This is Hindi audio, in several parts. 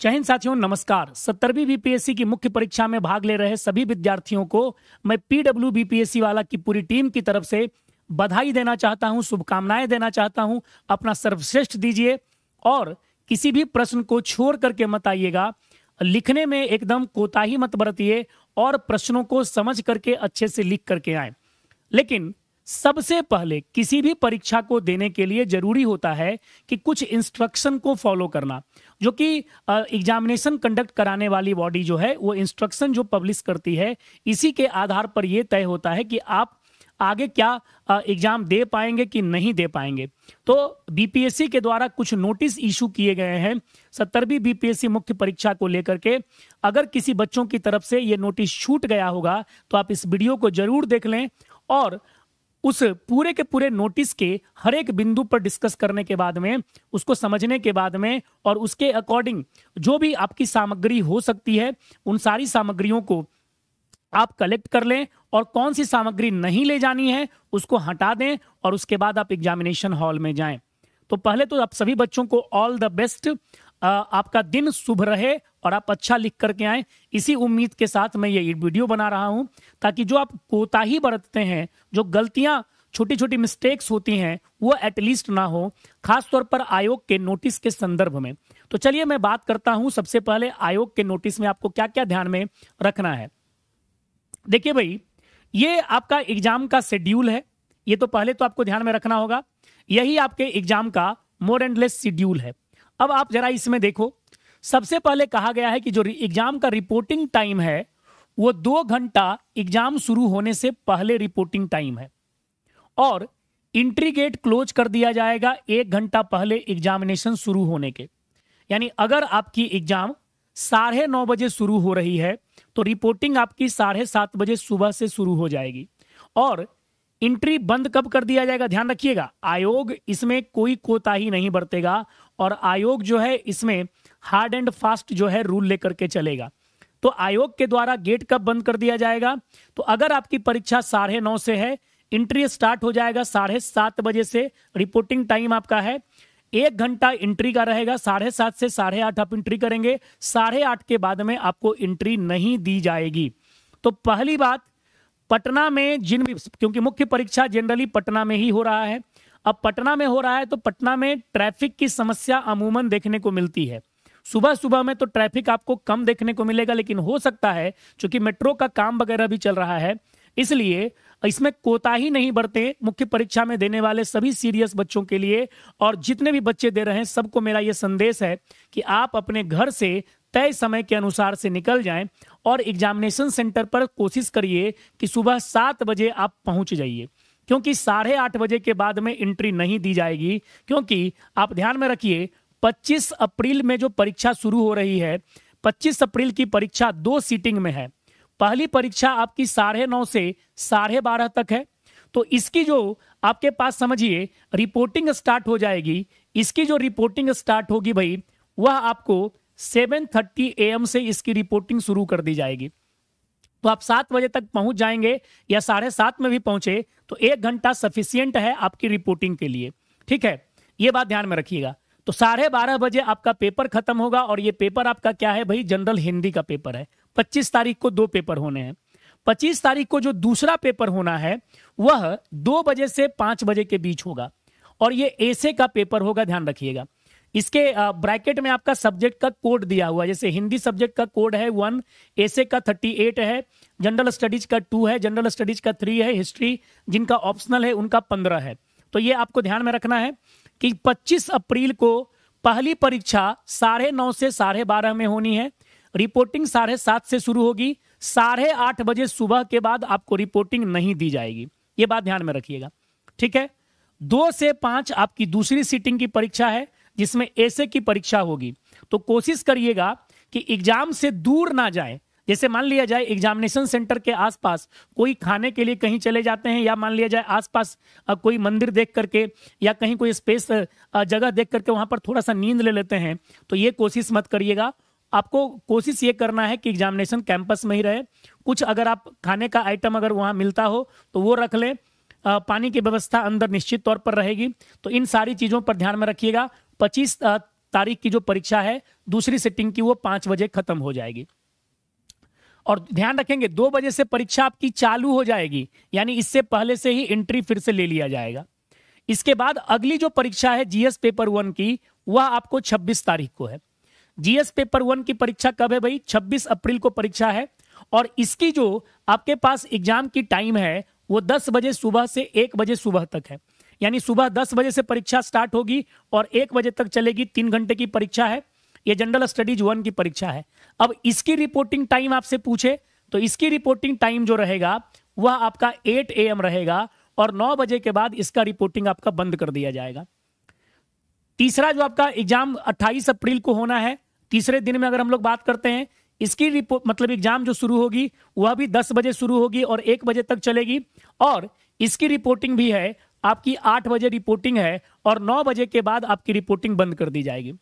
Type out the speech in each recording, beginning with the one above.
जय हिंद साथियों, नमस्कार। 70वीं बीपीएससी की मुख्य परीक्षा में भाग ले रहे सभी विद्यार्थियों को मैं पीडब्ल्यू बीपीएससी वाला की पूरी टीम की तरफ से बधाई देना चाहता हूं, शुभकामनाएं देना चाहता हूं। अपना सर्वश्रेष्ठ दीजिए और किसी भी प्रश्न को छोड़ करके मत आइएगा। लिखने में एकदम कोताही मत बरतिए और प्रश्नों को समझ करके अच्छे से लिख करके आए। लेकिन सबसे पहले किसी भी परीक्षा को देने के लिए जरूरी होता है कि कुछ इंस्ट्रक्शन को फॉलो करना, जो कि एग्जामिनेशन कंडक्ट कराने वाली बॉडी जो है वो इंस्ट्रक्शन जो पब्लिश करती है, इसी के आधार पर यह तय होता है कि आप आगे क्या एग्जाम दे पाएंगे कि नहीं दे पाएंगे। तो बीपीएससी के द्वारा कुछ नोटिस इशू किए गए हैं 70वीं बीपीएससी मुख्य परीक्षा को लेकर के। अगर किसी बच्चों की तरफ से ये नोटिस छूट गया होगा तो आप इस वीडियो को जरूर देख लें और उस पूरे के पूरे नोटिस के हर एक बिंदु पर डिस्कस करने के बाद में, उसको समझने के बाद में और उसके अकॉर्डिंग जो भी आपकी सामग्री हो सकती है उन सारी सामग्रियों को आप कलेक्ट कर लें और कौन सी सामग्री नहीं ले जानी है उसको हटा दें और उसके बाद आप एग्जामिनेशन हॉल में जाएं। तो पहले तो आप सभी बच्चों को ऑल द बेस्ट। आपका दिन शुभ रहे और आप अच्छा लिख करके आए, इसी उम्मीद के साथ मैं ये वीडियो बना रहा हूं ताकि जो आप कोताही बरतते हैं, जो गलतियां छोटी छोटी मिस्टेक्स होती हैं, वो एटलीस्ट ना हो, खासतौर पर आयोग के नोटिस के संदर्भ में। तो चलिए मैं बात करता हूं। सबसे पहले आयोग के नोटिस में आपको क्या क्या ध्यान में रखना है। देखिए भाई, ये आपका एग्जाम का शेड्यूल है। ये तो पहले तो आपको ध्यान में रखना होगा। यही आपके एग्जाम का मोर एंड लेस शेड्यूल है। अब आप जरा इसमें देखो, सबसे पहले कहा गया है कि जो एग्जाम का रिपोर्टिंग टाइम है वो 2 घंटा एग्जाम शुरू होने से पहले रिपोर्टिंग टाइम है और एंट्री गेट क्लोज कर दिया जाएगा 1 घंटा पहले एग्जामिनेशन शुरू होने के। यानी अगर आपकी एग्जाम 9:30 बजे शुरू हो रही है तो रिपोर्टिंग आपकी 7:30 बजे सुबह से शुरू हो जाएगी। और एंट्री बंद कब कर दिया जाएगा, ध्यान रखिएगा, आयोग इसमें कोई कोताही नहीं बरतेगा और आयोग जो है इसमें हार्ड एंड फास्ट जो है रूल लेकर के चलेगा। तो आयोग के द्वारा गेट कब बंद कर दिया जाएगा, तो अगर आपकी परीक्षा 9:30 से है, एंट्री स्टार्ट हो जाएगा 7:30 बजे से। रिपोर्टिंग टाइम आपका है 1 घंटा एंट्री का रहेगा, 7:30 से 8:30 आप एंट्री करेंगे। 8:30 के बाद में आपको एंट्री नहीं दी जाएगी। तो पहली बात, पटना में क्योंकि मुख्य परीक्षा जनरली पटना में ही हो रहा है, अब पटना में हो रहा है तो पटना में ट्रैफिक की समस्या अमूमन देखने को मिलती है। सुबह सुबह में तो ट्रैफिक आपको कम देखने को मिलेगा, लेकिन हो सकता है क्योंकि मेट्रो का काम वगैरह भी चल रहा है, इसलिए इसमें कोताही नहीं बरते मुख्य परीक्षा में देने वाले सभी सीरियस बच्चों के लिए। और जितने भी बच्चे दे रहे हैं सबको मेरा यह संदेश है कि आप अपने घर से तय समय के अनुसार से निकल जाएं और एग्जामिनेशन सेंटर पर कोशिश करिए कि सुबह 7 बजे आप पहुंच जाइए, क्योंकि 8:30 बजे के बाद में एंट्री नहीं दी जाएगी। क्योंकि आप ध्यान में रखिए, 25 अप्रैल में जो परीक्षा शुरू हो रही है, 25 अप्रैल की परीक्षा 2 सीटिंग में है। पहली परीक्षा आपकी 9:30 से 12:30 तक है, तो इसकी जो आपके पास समझिए रिपोर्टिंग स्टार्ट हो जाएगी। इसकी जो रिपोर्टिंग स्टार्ट होगी भाई, वह आपको 7:30 AM से इसकी रिपोर्टिंग शुरू कर दी जाएगी। तो आप 7 बजे तक पहुंच जाएंगे या 7:30 में भी पहुंचे तो 1 घंटा सफिशियंट है आपकी रिपोर्टिंग के लिए। ठीक है, ये बात ध्यान में रखिएगा। तो 12:30 बजे आपका पेपर खत्म होगा और ये पेपर आपका क्या है भाई, जनरल हिंदी का पेपर है। 25 तारीख को 2 पेपर होने हैं। 25 तारीख को जो दूसरा पेपर होना है वह 2 बजे से 5 बजे के बीच होगा और ये ऐसे का पेपर होगा, ध्यान रखिएगा। इसके ब्रैकेट में आपका सब्जेक्ट का कोड दिया हुआ है, जैसे हिंदी सब्जेक्ट का कोड है 1, ऐसे का 38 है, जनरल स्टडीज का 2 है, जनरल स्टडीज का 3 है, हिस्ट्री जिनका ऑप्शनल है उनका 15 है। तो ये आपको ध्यान में रखना है कि 25 अप्रैल को पहली परीक्षा 9:30 से 12:30 में होनी है। रिपोर्टिंग 7:30 से शुरू होगी। 8:30 बजे सुबह के बाद आपको रिपोर्टिंग नहीं दी जाएगी, ये बात ध्यान में रखिएगा। ठीक है, 2 से 5 आपकी दूसरी सीटिंग की परीक्षा है जिसमें ऐसे की परीक्षा होगी। तो कोशिश करिएगा कि एग्जाम से दूर ना जाए। जैसे मान लिया जाए एग्जामिनेशन सेंटर के आसपास कोई खाने के लिए कहीं चले जाते हैं, या मान लिया जाए आसपास कोई मंदिर देख करके या कहीं कोई स्पेस जगह देख करके वहां पर थोड़ा सा नींद ले लेते हैं, तो ये कोशिश मत करिएगा। आपको कोशिश ये करना है कि एग्जामिनेशन कैंपस में ही रहे। कुछ अगर आप खाने का आइटम अगर वहां मिलता हो तो वो रख लें। पानी की व्यवस्था अंदर निश्चित तौर पर रहेगी। तो इन सारी चीजों पर ध्यान में रखिएगा। तारीख की जो परीक्षा है दूसरी सिटिंग की वो 5 बजे खत्म हो जाएगी। और ध्यान रखेंगे 2 बजे से परीक्षा आपकी चालू हो जाएगी, यानी इससे पहले से ही एंट्री फिर से ले लिया जाएगा। इसके बाद अगली जो परीक्षा है जीएस पेपर 1 की, वह आपको 26 तारीख को है। जीएस पेपर 1 की परीक्षा कब है भाई? 26 अप्रैल को परीक्षा है। और इसकी जो आपके पास एग्जाम की टाइम है वो 10 बजे सुबह से 1 बजे सुबह तक है, यानी सुबह 10 बजे से परीक्षा स्टार्ट होगी और 1 बजे तक चलेगी। 3 घंटे की परीक्षा है। ये जनरल स्टडीज 1 की परीक्षा है। अब इसकी रिपोर्टिंग टाइम आपसे पूछे तो इसकी रिपोर्टिंग टाइम जो रहेगा वह आपका 8 AM रहेगा और 9 बजे के बाद इसका रिपोर्टिंग आपका बंद कर दिया जाएगा। तीसरा जो आपका एग्जाम 28 अप्रैल को होना है, तीसरे दिन में अगर हम लोग बात करते हैं, इसकी रिपोर्ट मतलब एग्जाम जो शुरू होगी वह भी 10 बजे शुरू होगी और 1 बजे तक चलेगी। और इसकी रिपोर्टिंग भी है आपकी 8 बजे रिपोर्टिंग है और 9 बजे के बाद आपकी रिपोर्टिंग बंद कर दी जाएगी।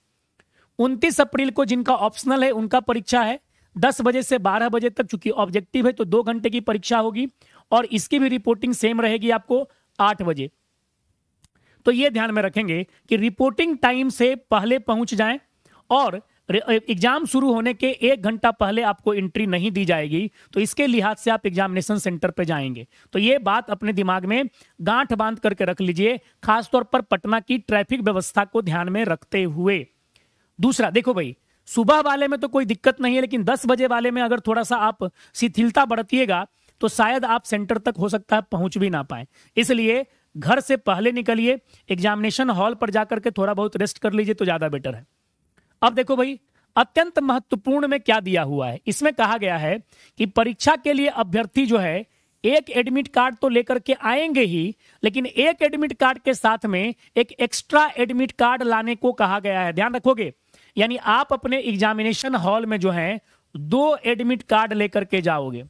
29 अप्रैल को जिनका ऑप्शनल है उनका परीक्षा है 10 बजे से 12 बजे तक, चूंकि ऑब्जेक्टिव है तो 2 घंटे की परीक्षा होगी और इसकी भी रिपोर्टिंग सेम रहेगी आपको 8 बजे। तो ये ध्यान में रखेंगे कि रिपोर्टिंग टाइम से पहले पहुंच जाएं और एग्जाम शुरू होने के 1 घंटा पहले आपको एंट्री नहीं दी जाएगी, तो इसके लिहाज से आप एग्जामिनेशन सेंटर पे जाएंगे। तो ये बात अपने दिमाग में गांठ बांध करके रख लीजिए, खासतौर पर पटना की ट्रैफिक व्यवस्था को ध्यान में रखते हुए। दूसरा देखो भाई, सुबह वाले में तो कोई दिक्कत नहीं है, लेकिन 10 बजे वाले में अगर थोड़ा सा आप शिथिलता बरतिएगा तो शायद आप सेंटर तक हो सकता है पहुंच भी ना पाए। इसलिए घर से पहले निकलिए, एग्जामिनेशन हॉल पर जाकर के थोड़ा बहुत रेस्ट कर लीजिए तो ज्यादा बेटर है। अब देखो भाई, अत्यंत महत्वपूर्ण में क्या दिया हुआ है, इसमें कहा गया है कि परीक्षा के लिए अभ्यर्थी जो है एक एडमिट कार्ड तो लेकर के आएंगे ही, लेकिन एक एडमिट कार्ड के साथ में एक एक्स्ट्रा एडमिट कार्ड लाने को कहा गया है। ध्यान रखोगे, यानी आप अपने एग्जामिनेशन हॉल में जो है 2 एडमिट कार्ड लेकर के जाओगे।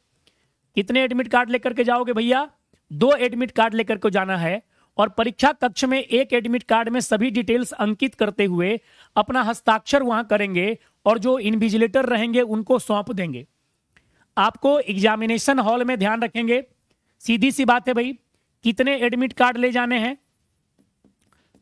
कितने एडमिट कार्ड लेकर के जाओगे भैया? 2 एडमिट कार्ड लेकर के जाना है और परीक्षा कक्ष में एक एडमिट कार्ड में सभी डिटेल्स अंकित करते हुए अपना हस्ताक्षर वहां करेंगे और जो इन्विजिलेटर रहेंगे उनको सौंप देंगे। आपको एग्जामिनेशन हॉल में ध्यान रखेंगे, सीधी सी बात है भाई, कितने एडमिट कार्ड ले जाने हैं।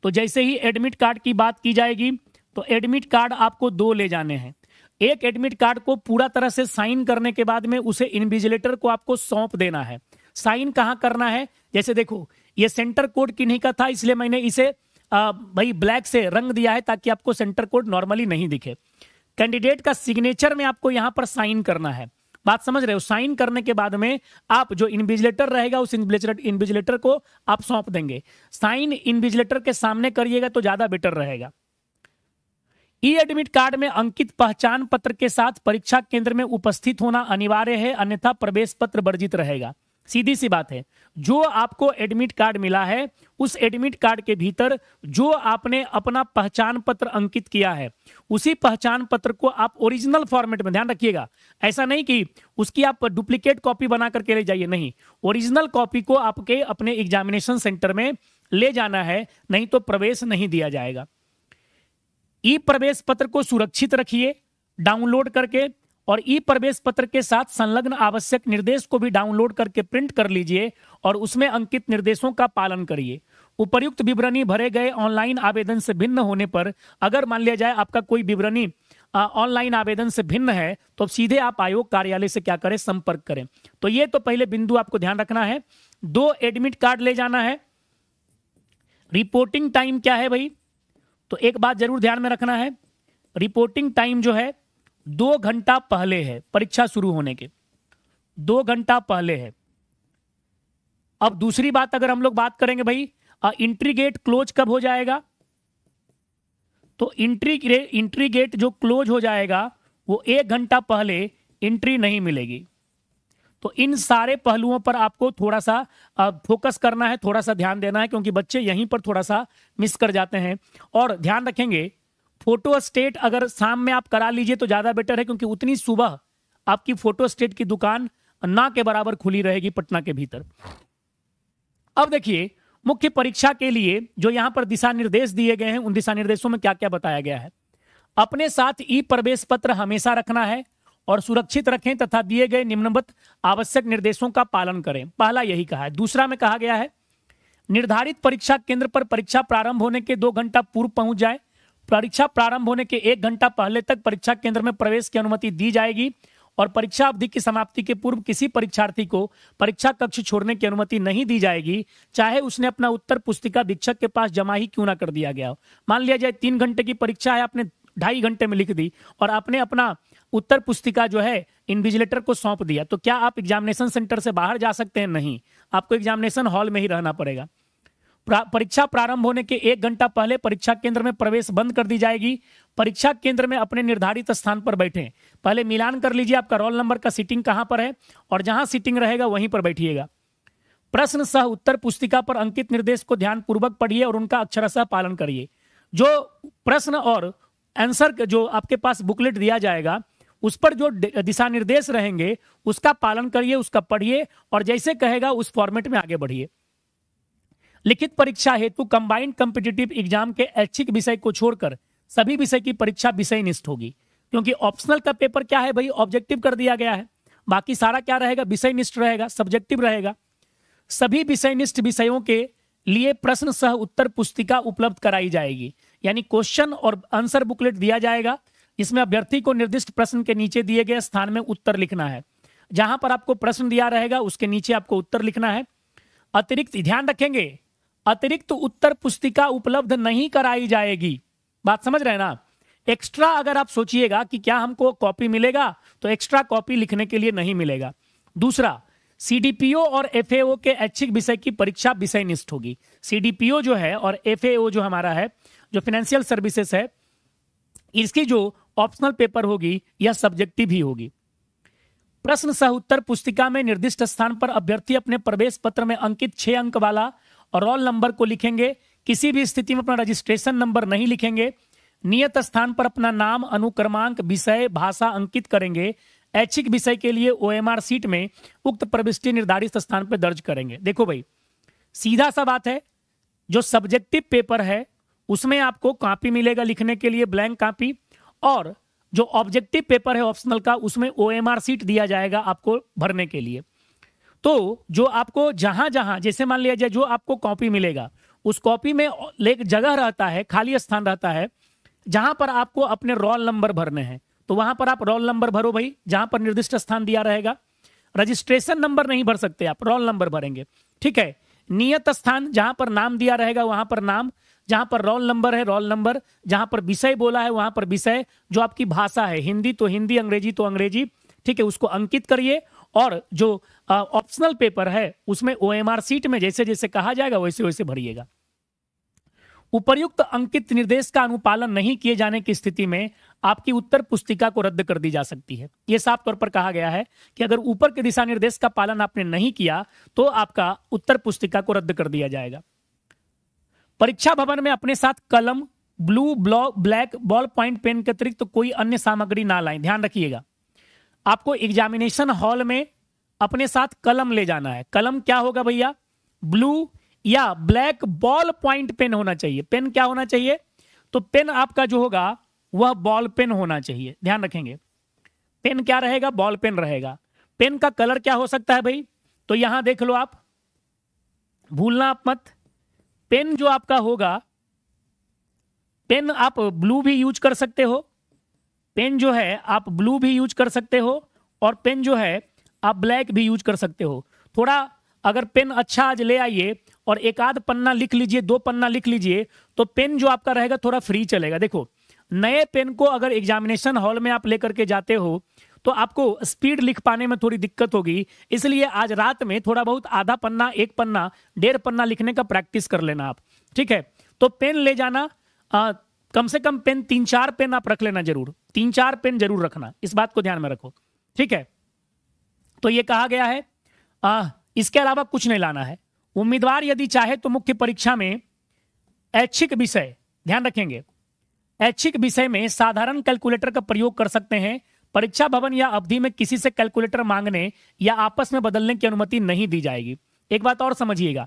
तो जैसे ही एडमिट कार्ड की बात की जाएगी तो एडमिट कार्ड आपको 2 ले जाने हैं। एक एडमिट कार्ड को पूरा तरह से साइन करने के बाद में उसे इन्विजिलेटर को आपको सौंप देना है। साइन कहां करना है? जैसे देखो, ये सेंटर कोड किन्हीं का था, इसलिए मैंने इसे भाई ब्लैक से रंग दिया है ताकि आपको सेंटर कोड नॉर्मली नहीं दिखे। कैंडिडेट का सिग्नेचर में आपको यहां पर साइन करना है। बात समझ रहे हो? साइन करने के बाद में आप जो इन्विजिलेटर रहेगा उस इन्विजिलेटर को आप सौंप देंगे। साइन इन्विजिलेटर के सामने करिएगा तो ज्यादा बेटर रहेगा। ई एडमिट कार्ड में अंकित पहचान पत्र के साथ परीक्षा केंद्र में उपस्थित होना अनिवार्य है, अन्यथा प्रवेश पत्र वर्जित रहेगा। सीधी सी बात है, जो आपको एडमिट कार्ड मिला है उस एडमिट कार्ड के भीतर जो आपने अपना पहचान पत्र अंकित किया है उसी पहचान पत्र को आप ओरिजिनल फॉर्मेट में, ध्यान रखिएगा, ऐसा नहीं कि उसकी आप डुप्लीकेट कॉपी बना करके ले जाइए, नहीं, ओरिजिनल कॉपी को आपके अपने एग्जामिनेशन सेंटर में ले जाना है, नहीं तो प्रवेश नहीं दिया जाएगा। ई प्रवेश पत्र को सुरक्षित रखिए डाउनलोड करके और ई प्रवेश पत्र के साथ संलग्न आवश्यक निर्देश को भी डाउनलोड करके प्रिंट कर लीजिए और उसमें अंकित निर्देशों का पालन करिए। उपर्युक्त विवरणी भरे गए ऑनलाइन आवेदन से भिन्न होने पर, अगर मान लिया जाए आपका कोई विवरणी ऑनलाइन आवेदन से भिन्न है तो सीधे आप आयोग कार्यालय से क्या करें, संपर्क करें। तो ये तो पहले बिंदु आपको ध्यान रखना है। 2 एडमिट कार्ड ले जाना है। रिपोर्टिंग टाइम क्या है भाई? तो एक बात जरूर ध्यान में रखना है, रिपोर्टिंग टाइम जो है 2 घंटा पहले है, परीक्षा शुरू होने के 2 घंटा पहले है। अब दूसरी बात अगर हम लोग बात करेंगे भाई, एंट्री गेट क्लोज कब हो जाएगा? तो एंट्री गेट जो क्लोज हो जाएगा वो 1 घंटा पहले एंट्री नहीं मिलेगी। तो इन सारे पहलुओं पर आपको थोड़ा सा फोकस करना है, थोड़ा सा ध्यान देना है, क्योंकि बच्चे यहीं पर थोड़ा सा मिस कर जाते हैं। और ध्यान रखेंगे, फोटो स्टेट अगर शाम में आप करा लीजिए तो ज्यादा बेटर है, क्योंकि उतनी सुबह आपकी फोटो स्टेट की दुकान ना के बराबर खुली रहेगी पटना के भीतर। अब देखिए, मुख्य परीक्षा के लिए जो यहां पर दिशा निर्देश दिए गए हैं उन दिशा निर्देशों में क्या क्या बताया गया है। अपने साथ ई प्रवेश पत्र हमेशा रखना है और सुरक्षित रखें तथा दिए गए निम्नलिखित आवश्यक निर्देशों का पालन करें। पहला यही कहा है। दूसरा में कहा गया है निर्धारित परीक्षा केंद्र पर परीक्षा प्रारंभ होने के 2 घंटा पूर्व पहुंच जाए। परीक्षा प्रारंभ होने के 1 घंटा पहले तक परीक्षा केंद्र में प्रवेश की अनुमति दी जाएगी और परीक्षा अवधि की समाप्ति के पूर्व किसी परीक्षार्थी को परीक्षा कक्ष छोड़ने की अनुमति नहीं दी जाएगी, चाहे उसने अपना उत्तर पुस्तिका शिक्षक के पास जमा ही क्यों ना कर दिया गया हो। मान लिया जाए 3 घंटे की परीक्षा है, आपने 2.5 घंटे में लिख दी और आपने अपना उत्तर पुस्तिका जो है इन्विजिलेटर को सौंप दिया, तो क्या आप एग्जामिनेशन सेंटर से बाहर जा सकते हैं? नहीं, आपको एग्जामिनेशन हॉल में ही रहना पड़ेगा। परीक्षा प्रारंभ होने के 1 घंटा पहले परीक्षा केंद्र में प्रवेश बंद कर दी जाएगी। परीक्षा केंद्र में अपने निर्धारित स्थान पर बैठें। पहले मिलान कर लीजिए आपका रोल नंबर का सीटिंग कहां पर है और जहां सीटिंग रहेगा वहीं पर बैठिएगा। प्रश्न सह उत्तर पुस्तिका पर अंकित निर्देश को ध्यानपूर्वक पढ़िए और उनका अक्षरशः पालन करिए। जो प्रश्न और आंसर जो आपके पास बुकलेट दिया जाएगा उस पर जो दिशा निर्देश रहेंगे उसका पालन करिए, उसका पढ़िए और जैसे कहेगा उस फॉर्मेट में आगे बढ़िए। लिखित परीक्षा हेतु कंबाइंड कॉम्पिटिटिव एग्जाम के ऐच्छिक विषय को छोड़कर सभी विषय की परीक्षा विषयनिष्ठ होगी, क्योंकि ऑप्शनल का पेपर क्या है भाई, ऑब्जेक्टिव कर दिया गया है। बाकी सारा क्या रहेगा, विषयनिष्ठ रहेगा, सब्जेक्टिव रहेगा। सभी विषयनिष्ठ विषयों के लिए प्रश्न सह उत्तर पुस्तिका उपलब्ध कराई जाएगी, यानी क्वेश्चन और आंसर बुकलेट दिया जाएगा। इसमें अभ्यर्थी को निर्दिष्ट प्रश्न के नीचे दिए गए स्थान में उत्तर लिखना है। जहां पर आपको प्रश्न दिया रहेगा उसके नीचे आपको उत्तर लिखना है। अतिरिक्त ध्यान रखेंगे, अतिरिक्त उत्तर पुस्तिका उपलब्ध नहीं कराई जाएगी। बात समझ रहे हैं ना? एक्स्ट्रा अगर आप सोचिएगा कि क्या हमको कॉपी मिलेगा, तो एक्स्ट्रा कॉपी लिखने के लिए नहीं मिलेगा। दूसरा, सीडीपीओ और एफएओ के ऐच्छिक विषय की परीक्षा विषयनिष्ठ होगी। सीडीपीओ जो है और एफएओ जो हमारा है, जो फाइनेंशियल सर्विसेज है, इसकी जो ऑप्शनल पेपर होगी यह सब्जेक्टिव ही होगी। प्रश्न सह उत्तर पुस्तिका में निर्दिष्ट स्थान पर अभ्यर्थी अपने प्रवेश पत्र में अंकित 6 अंक वाला और रोल नंबर को लिखेंगे। किसी भी स्थिति में अपना रजिस्ट्रेशन नंबर नहीं लिखेंगे। नियत स्थान पर अपना नाम, अनुक्रमांक, विषय, भाषा अंकित करेंगे। ऐच्छिक विषय के लिए ओएमआर सीट में उक्त प्रविष्टि निर्धारित स्थान पर दर्ज करेंगे। देखो भाई, सीधा सा बात है, जो सब्जेक्टिव पेपर है उसमें आपको कॉपी मिलेगा लिखने के लिए, ब्लैंक कॉपी, और जो ऑब्जेक्टिव पेपर है ऑप्शनल का उसमें ओएमआर सीट दिया जाएगा आपको भरने के लिए। तो जो आपको जहां जहां, जैसे मान लिया जाए जो आपको कॉपी मिलेगा उस कॉपी में एक जगह रहता है, खाली स्थान रहता है, जहां पर आपको अपने रोल नंबर भरने हैं, तो वहां पर आप रोल नंबर भरो भाई, जहां पर निर्दिष्ट स्थान दिया रहेगा। रजिस्ट्रेशन नंबर नहीं भर सकते आप, रोल नंबर भरेंगे, ठीक है। नियत स्थान जहां पर नाम दिया रहेगा वहां पर नाम, जहां पर रोल नंबर है रोल नंबर, जहां पर विषय बोला है वहां पर विषय, जो आपकी भाषा है, हिंदी तो हिंदी, अंग्रेजी तो अंग्रेजी, ठीक है, उसको अंकित करिए। और जो ऑप्शनल पेपर है उसमें ओएमआर सीट में जैसे जैसे कहा जाएगा वैसे वैसे भरिएगा। उपर्युक्त अंकित निर्देश का अनुपालन नहीं किए जाने की स्थिति में आपकी उत्तर पुस्तिका को रद्द कर दी जा सकती है। यह साफ तौर पर कहा गया है कि अगर ऊपर के दिशा निर्देश का पालन आपने नहीं किया तो आपका उत्तर पुस्तिका को रद्द कर दिया जाएगा। परीक्षा भवन में अपने साथ कलम, blue, black, ball point pen के अतिरिक्त तो कोई अन्य सामग्री ना लाएं। ध्यान रखिएगा, आपको एग्जामिनेशन हॉल में अपने साथ कलम ले जाना है। कलम क्या होगा भैया? ब्लू या ब्लैक बॉल पॉइंट पेन होना चाहिए। पेन क्या होना चाहिए? तो पेन आपका जो होगा वह बॉल पेन होना चाहिए। ध्यान रखेंगे, पेन क्या रहेगा? बॉल पेन रहेगा। पेन का कलर क्या हो सकता है भाई? तो यहां देख लो आप, भूलना आप मत। पेन जो आपका होगा, पेन आप ब्लू भी यूज कर सकते हो, पेन जो है आप ब्लू भी यूज कर सकते हो, और पेन जो है आप ब्लैक भी यूज कर सकते हो। थोड़ा अगर पेन अच्छा आज ले आइए और एक आध पन्ना लिख लीजिए, 2 पन्ना लिख लीजिए, तो पेन जो आपका रहेगा थोड़ा फ्री चलेगा। देखो, नए पेन को अगर एग्जामिनेशन हॉल में आप लेकर के जाते हो तो आपको स्पीड लिख पाने में थोड़ी दिक्कत होगी, इसलिए आज रात में थोड़ा बहुत आधा पन्ना, 1 पन्ना, 1.5 पन्ना लिखने का प्रैक्टिस कर लेना आप, ठीक है। तो पेन ले जाना, कम से कम पेन 3-4 पेन आप रख लेना जरूर, 3-4 पेन जरूर रखना, इस बात को ध्यान में रखो, ठीक है। तो ये कहा गया है, इसके अलावा कुछ नहीं लाना है। उम्मीदवार यदि चाहे तो मुख्य परीक्षा में ऐच्छिक विषय, ध्यान रखेंगे, ऐच्छिक विषय में साधारण कैलकुलेटर का प्रयोग कर सकते हैं। परीक्षा भवन या अवधि में किसी से कैलकुलेटर मांगने या आपस में बदलने की अनुमति नहीं दी जाएगी। एक बात और समझिएगा,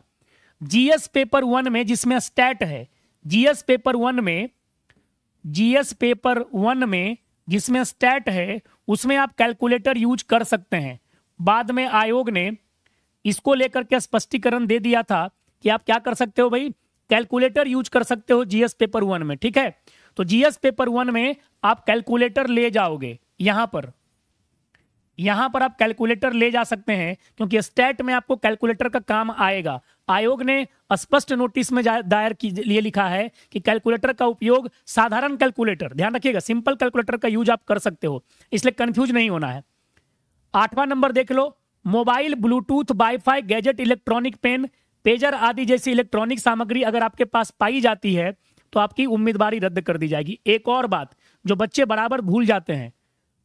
जीएस पेपर 1 में जिसमें स्टैट है, जीएस पेपर 1 में जिसमें स्टैट है उसमें आप कैलकुलेटर यूज कर सकते हैं। बाद में आयोग ने इसको लेकर के स्पष्टीकरण दे दिया था कि आप क्या कर सकते हो भाई, कैलकुलेटर यूज कर सकते हो जीएस पेपर 1 में, ठीक है। तो जीएस पेपर 1 में आप कैलकुलेटर ले जाओगे, यहां पर आप कैलकुलेटर ले जा सकते हैं, क्योंकि स्टैट में आपको कैलकुलेटर का काम आएगा। आयोग ने स्पष्ट नोटिस में दायर के लिए लिखा है कि कैलकुलेटर का उपयोग साधारण कैलकुलेटर, ध्यान रखिएगा, सिंपल कैलकुलेटर का यूज आप कर सकते हो, इसलिए कंफ्यूज नहीं होना है। 8वां नंबर देख लो, mobile, Bluetooth, WiFi, gadget, electronic pen, pager आदि जैसी इलेक्ट्रॉनिक सामग्री अगर आपके पास पाई जाती है तो आपकी उम्मीदवारी रद्द कर दी जाएगी। एक और बात जो बच्चे बराबर भूल जाते हैं,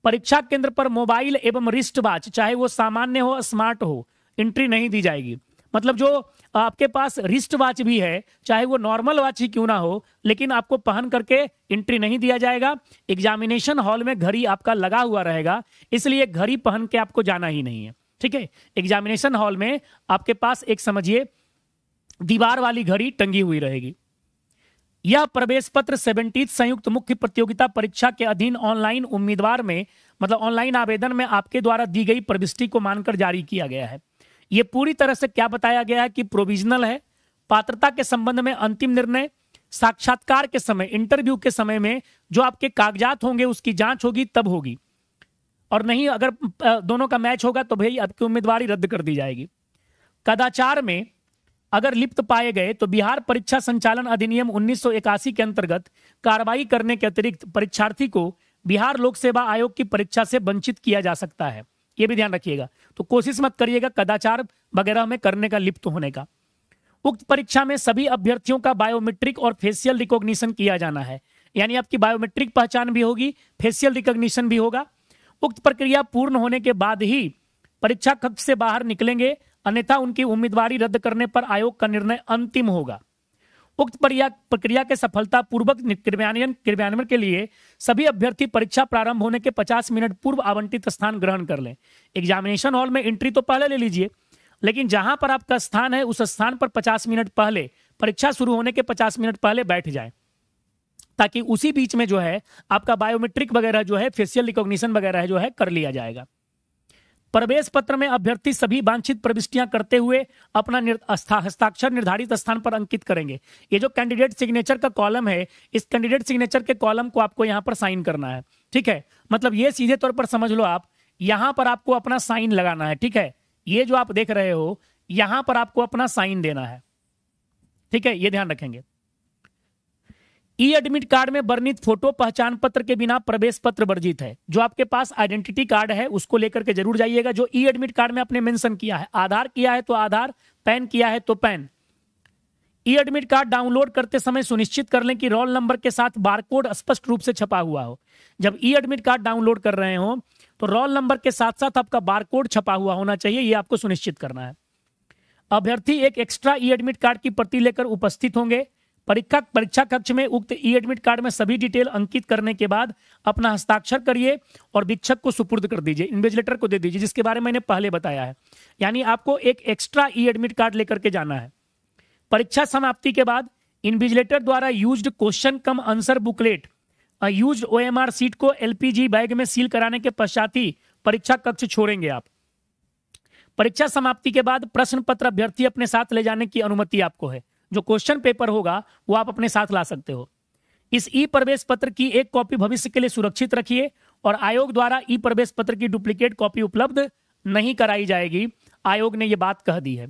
परीक्षा केंद्र पर मोबाइल एवं रिस्ट वॉच, चाहे वो सामान्य हो स्मार्ट हो, एंट्री नहीं दी जाएगी। मतलब जो आपके पास रिस्ट वॉच भी है, चाहे वो नॉर्मल वॉच ही क्यों ना हो, लेकिन आपको पहन करके एंट्री नहीं दिया जाएगा। एग्जामिनेशन हॉल में घड़ी आपका लगा हुआ रहेगा, इसलिए घड़ी पहन के आपको जाना ही नहीं है, ठीक है। एग्जामिनेशन हॉल में आपके पास एक समझिए दीवार वाली घड़ी टंगी हुई रहेगी। यह प्रवेश पत्र 70 संयुक्त मुख्य प्रतियोगिता परीक्षा के अधीन ऑनलाइन उम्मीदवार में, मतलब ऑनलाइन आवेदन में आपके द्वारा दी गई प्रविष्टि को मानकर जारी किया गया है। यह पूरी तरह से क्या बताया गया है कि प्रोविजनल है। पात्रता के संबंध में अंतिम निर्णय साक्षात्कार के समय, इंटरव्यू के समय में जो आपके कागजात होंगे उसकी जांच होगी, तब होगी, और नहीं अगर दोनों का मैच होगा तो भाई आपकी उम्मीदवारी रद्द कर दी जाएगी। कदाचार में अगर लिप्त पाए गए तो बिहार परीक्षा संचालन अधिनियम 1981 के अंतर्गत कार्रवाई करने के अतिरिक्त परीक्षार्थी को बिहार लोक सेवा आयोग की परीक्षा से वंचित किया जा सकता है, यह भी ध्यान रखिएगा। तो कोशिश मत करिएगा कदाचार वगैरह में करने का, लिप्त होने का। उक्त परीक्षा में सभी अभ्यर्थियों का बायोमेट्रिक और फेशियल रिकॉग्निशन किया जाना है, यानी आपकी बायोमेट्रिक पहचान भी होगी, फेशियल रिकॉग्निशन भी होगा। उक्त प्रक्रिया पूर्ण होने के बाद ही परीक्षा कक्ष से बाहर निकलेंगे, अन्यथा उनकी उम्मीदवारी रद्द करने पर आयोग का निर्णय अंतिम होगा। उक्त प्रक्रिया के सफलतापूर्वक क्रियान्वयन के लिए सभी अभ्यर्थी परीक्षा प्रारंभ होने के 50 मिनट पूर्व आवंटित स्थान ग्रहण कर लें। एग्जामिनेशन हॉल में एंट्री तो पहले ले लीजिए, लेकिन जहां पर आपका स्थान है उस स्थान पर 50 मिनट पहले, परीक्षा शुरू होने के 50 मिनट पहले बैठ जाएं, ताकि उसी बीच में जो है आपका बायोमेट्रिक वगैरह जो है, फेशियल रिकॉग्निशन वगैरह जो है कर लिया जाएगा। प्रवेश पत्र में अभ्यर्थी सभी वांछित प्रविष्टियां करते हुए अपना हस्ताक्षर निर्धारित स्थान पर अंकित करेंगे। ये जो कैंडिडेट सिग्नेचर का कॉलम है, इस कैंडिडेट सिग्नेचर के कॉलम को आपको यहां पर साइन करना है, ठीक है। मतलब ये सीधे तौर पर समझ लो आप, यहां पर आपको अपना साइन लगाना है, ठीक है। ये जो आप देख रहे हो यहां पर आपको अपना साइन देना है, ठीक है, ये ध्यान रखेंगे। ई एडमिट कार्ड में वर्णित फोटो पहचान पत्र के बिना प्रवेश पत्र वर्जित है। जो आपके पास आइडेंटिटी कार्ड है उसको लेकर के जरूर जाइएगा, जो ई एडमिट कार्ड में आपने मेंशन किया है। आधार किया है तो आधार, पैन किया है तो पैन। ई एडमिट कार्ड डाउनलोड करते समय सुनिश्चित कर लें कि रोल नंबर के साथ बारकोड स्पष्ट रूप से छपा हुआ हो। जब ई एडमिट कार्ड डाउनलोड कर रहे हो तो रोल नंबर के साथ साथ आपका बारकोड छपा हुआ होना चाहिए, ये आपको सुनिश्चित करना है। अभ्यर्थी एक एक्स्ट्रा ई एडमिट कार्ड की प्रति लेकर उपस्थित होंगे। परीक्षा कक्ष में उक्त ई एडमिट कार्ड में सभी डिटेल अंकित करने के बाद अपना हस्ताक्षर करिए और वीक्षक को सुपुर्द कर दीजिए, इन्विजिलेटर को दे दीजिए, जिसके बारे में मैंने पहले बताया है। यानी आपको एक एक्स्ट्रा ई एडमिट कार्ड लेकर के जाना है। परीक्षा समाप्ति के बाद इन्विजिलेटर द्वारा used question cum answer booklet, used OMR sheet को एलपीजी बैग में सील कराने के पश्चात ही परीक्षा कक्ष छोड़ेंगे आप। परीक्षा समाप्ति के बाद प्रश्न पत्र अभ्यर्थी अपने साथ ले जाने की अनुमति आपको है। जो क्वेश्चन पेपर होगा वो आप अपने साथ ला सकते हो। इस ई प्रवेश पत्र की एक कॉपी भविष्य के लिए सुरक्षित रखिए और आयोग द्वारा ई प्रवेश पत्र की डुप्लीकेट कॉपी उपलब्ध नहीं कराई जाएगी, आयोग ने ये बात कह दी है।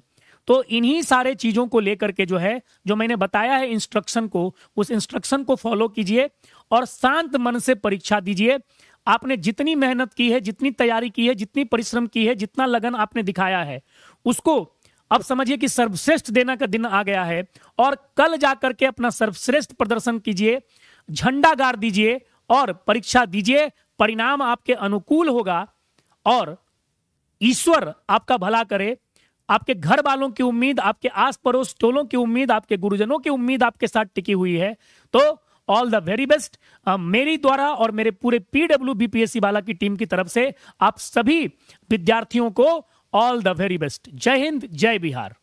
तो इन्हीं सारे चीजों को लेकर के जो है, जो मैंने बताया है इंस्ट्रक्शन को, उस इंस्ट्रक्शन को फॉलो कीजिए और शांत मन से परीक्षा दीजिए। आपने जितनी मेहनत की है, जितनी तैयारी की है, जितनी परिश्रम की है, जितना लगन आपने दिखाया है, उसको अब समझिए कि सर्वश्रेष्ठ देने का दिन आ गया है और कल जाकर के अपना सर्वश्रेष्ठ प्रदर्शन कीजिए, झंडा गाड़ दीजिए और परीक्षा दीजिए। परिणाम आपके अनुकूल होगा और ईश्वर आपका भला करे। आपके घर वालों की उम्मीद, आपके आस पड़ोस टोलों की उम्मीद, आपके गुरुजनों की उम्मीद आपके साथ टिकी हुई है। तो ऑल द वेरी बेस्ट। मेरी द्वारा और मेरे पूरे पीडब्ल्यू बीपीएससी वाला की टीम की तरफ से आप सभी विद्यार्थियों को ऑल द वेरी बेस्ट। जय हिंद, जय बिहार।